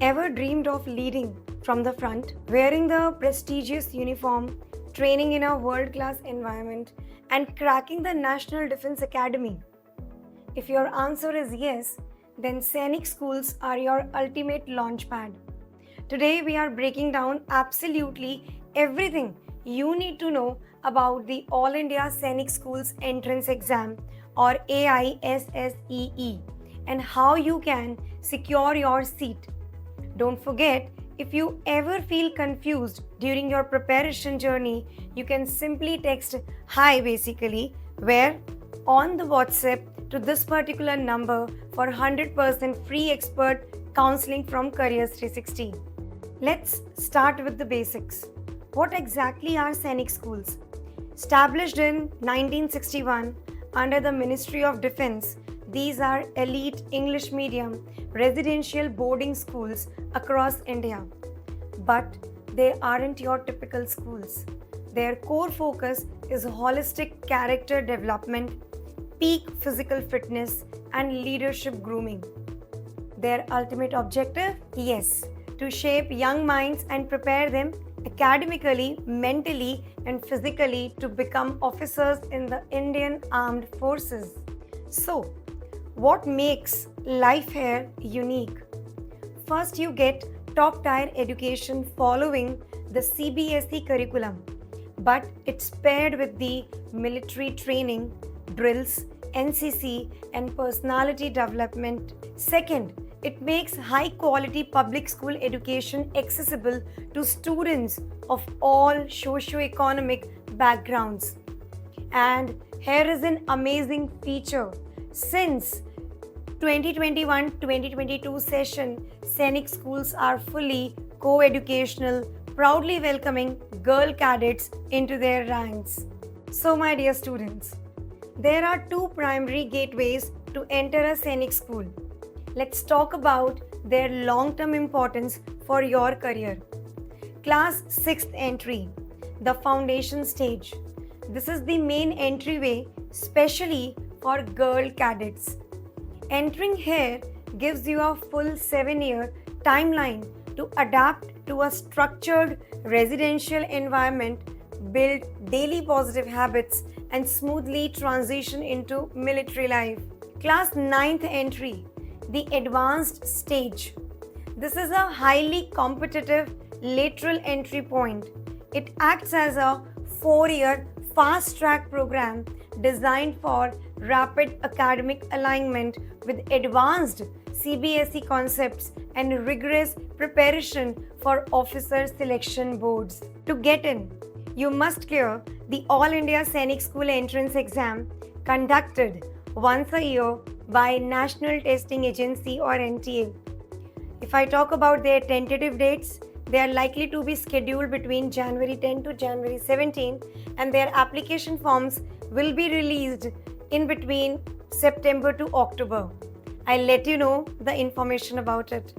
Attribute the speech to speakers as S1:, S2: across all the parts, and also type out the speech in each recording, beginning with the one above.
S1: Ever dreamed of leading from the front, wearing the prestigious uniform, training in a world class environment, and cracking the National Defense Academy? If your answer is yes, then Sainik schools are your ultimate launchpad. Today, we are breaking down absolutely everything you need to know about the All India Sainik Schools Entrance Exam or AISSEE and how you can secure your seat. Don't forget, if you ever feel confused during your preparation journey, you can simply text hi basically where on the WhatsApp to this particular number for 100% free expert counseling from Careers 360. Let's start with the basics. What exactly are Sainik schools? Established in 1961 under the Ministry of Defense, these are elite English medium residential boarding schools across India. But they aren't your typical schools. Their core focus is holistic character development, peak physical fitness, and leadership grooming. Their ultimate objective? Yes, to shape young minds and prepare them academically, mentally, and physically to become officers in the Indian Armed Forces. So, what makes life here unique? First, you get top tier education following the CBSE curriculum, but it's paired with the military training, drills, NCC, and personality development. Second, it makes high quality public school education accessible to students of all socio-economic backgrounds. And here is an amazing feature. Since 2021-2022 session, Sainik schools are fully co-educational, proudly welcoming girl cadets into their ranks. So my dear students, there are two primary gateways to enter a Sainik school. Let's talk about their long-term importance for your career. Class 6th entry, the foundation stage. This is the main entryway, especially for girl cadets. Entering here gives you a full 7-year timeline to adapt to a structured residential environment, build daily positive habits, and smoothly transition into military life. Class 9th entry, the advanced stage. This is a highly competitive lateral entry point. It acts as a 4-year fast track program designed for rapid academic alignment with advanced CBSE concepts and rigorous preparation for officer selection boards. To get in, you must clear the All India Sainik School Entrance Exam conducted once a year by National Testing Agency or NTA. If I talk about their tentative dates, they are likely to be scheduled between January 10 to January 17, and their application forms will be released in between September to October. I'll let you know the information about it.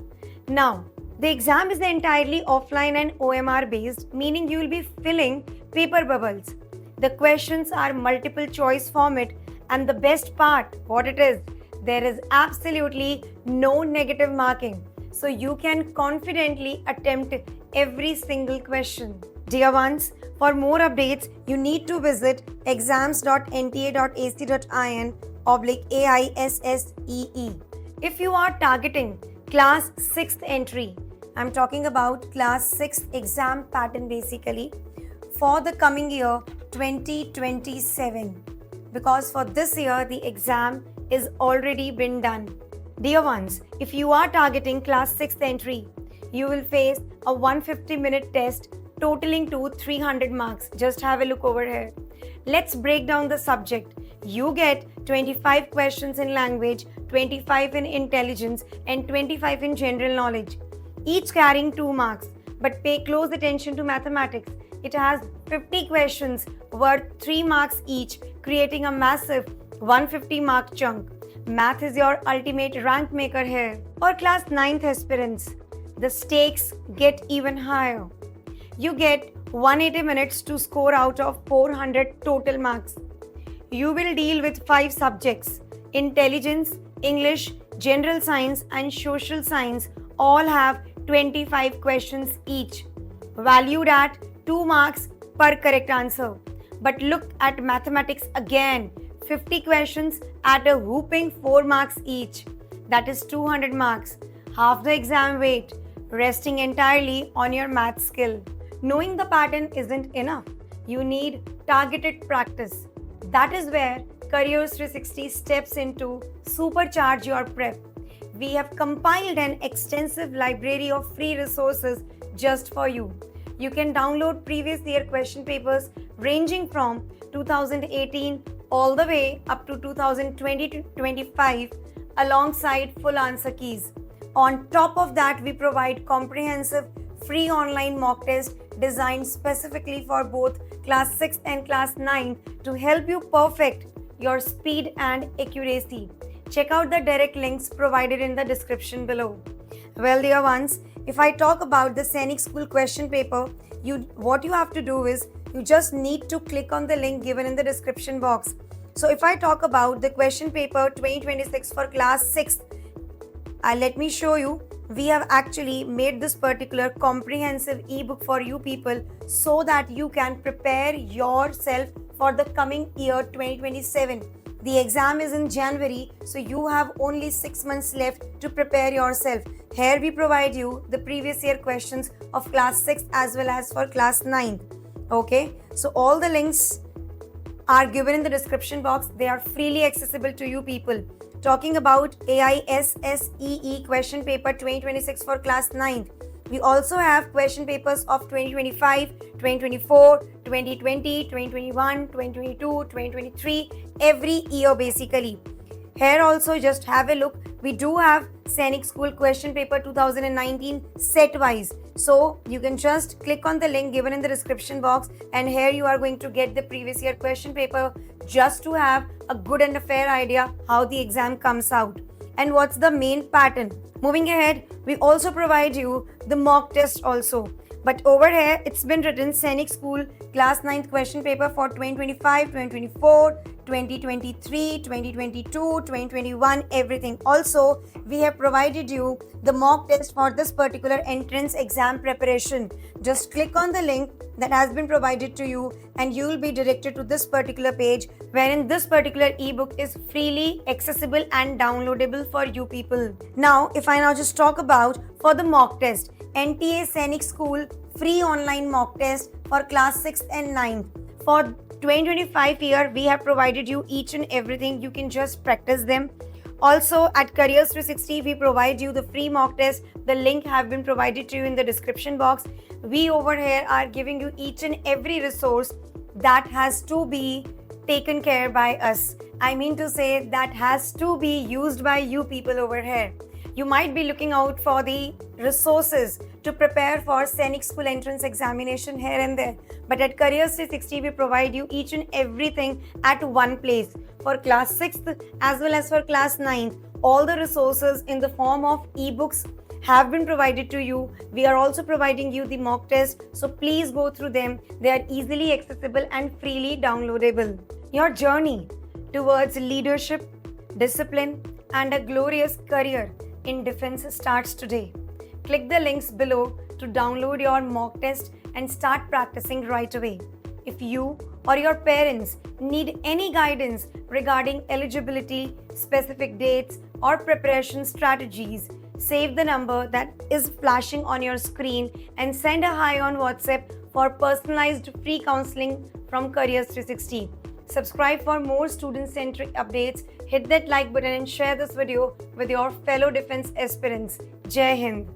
S1: Now, the exam is entirely offline and OMR based, meaning you will be filling paper bubbles. The questions are multiple choice format, and the best part, what it is, there is absolutely no negative marking. So you can confidently attempt every single question. Dear ones, for more updates, you need to visit exams.nta.ac.in/AISSEE. If you are targeting class 6th entry, I'm talking about class 6th exam pattern basically for the coming year 2027. Because for this year, the exam is already been done. Dear ones, if you are targeting class 6th entry, you will face a 150-minute test totaling to 300 marks. Just have a look over here. Let's break down the subject. You get 25 questions in language, 25 in intelligence, and 25 in general knowledge, each carrying 2 marks. But pay close attention to mathematics. It has 50 questions worth 3 marks each, creating a massive 150-mark chunk. Math is your ultimate rank maker here. For class 9th aspirants, the stakes get even higher. You get 180 minutes to score out of 400 total marks. You will deal with 5 subjects: intelligence, English, general science, and social science. All have 25 questions each, valued at 2 marks per correct answer. But look at mathematics again, 50 questions at a whopping 4 marks each. That is 200 marks, half the exam weight, resting entirely on your math skill. Knowing the pattern isn't enough. You need targeted practice. That is where Careers 360 steps in to supercharge your prep. We have compiled an extensive library of free resources just for you. You can download previous year question papers ranging from 2018 all the way up to 2020 to 25 alongside full answer keys. On top of that, we provide comprehensive free online mock test designed specifically for both class 6 and class 9 to help you perfect your speed and accuracy. Check out the direct links provided in the description below. Well, dear ones, if I talk about the Sainik School question paper, what you have to do is you just need to click on the link given in the description box. So if I talk about the question paper 2026 for class 6, let me show you. We have actually made this particular comprehensive ebook for you people so that you can prepare yourself for the coming year 2027. The exam is in January, so you have only 6 months left to prepare yourself. Here we provide you the previous year questions of class 6 as well as for class 9. Okay, so all the links are given in the description box. They are freely accessible to you people. Talking about AISSEE question paper 2026 for class 9. We also have question papers of 2025, 2024, 2020, 2021, 2022, 2023, every year basically. Here also just have a look. We do have Sainik School question paper 2019 set wise. So you can just click on the link given in the description box and here you are going to get the previous year question paper just to have a good and a fair idea how the exam comes out and what's the main pattern. Moving ahead, we also provide you the mock test also. But over here, it's been written Sainik School class 9th question paper for 2025, 2024, 2023, 2022, 2021, everything. Also, we have provided you the mock test for this particular entrance exam preparation. Just click on the link that has been provided to you and you will be directed to this particular page wherein this particular ebook is freely accessible and downloadable for you people. Now, if I now just talk about for the mock test, NTA Sainik School free online mock test for class 6th and 9th. For 2025 year, we have provided you each and everything. You can just practice them. Also at Careers 360, we provide you the free mock test. The link have been provided to you in the description box. We over here are giving you each and every resource that has to be taken care by us. I mean to say that has to be used by you people over here. You might be looking out for the resources to prepare for Sainik School entrance examination here and there. But at Careers 360, we provide you each and everything at one place. For class 6th as well as for class 9th, all the resources in the form of ebooks have been provided to you. We are also providing you the mock test. So please go through them. They are easily accessible and freely downloadable. Your journey towards leadership, discipline, and a glorious career in defense starts today. Click the links below to download your mock test and start practicing right away. If you or your parents need any guidance regarding eligibility, specific dates, or preparation strategies, save the number that is flashing on your screen and send a hi on WhatsApp for personalized free counseling from Careers 360. Subscribe for more student-centric updates, hit that like button and share this video with your fellow defense aspirants. Jai Hind.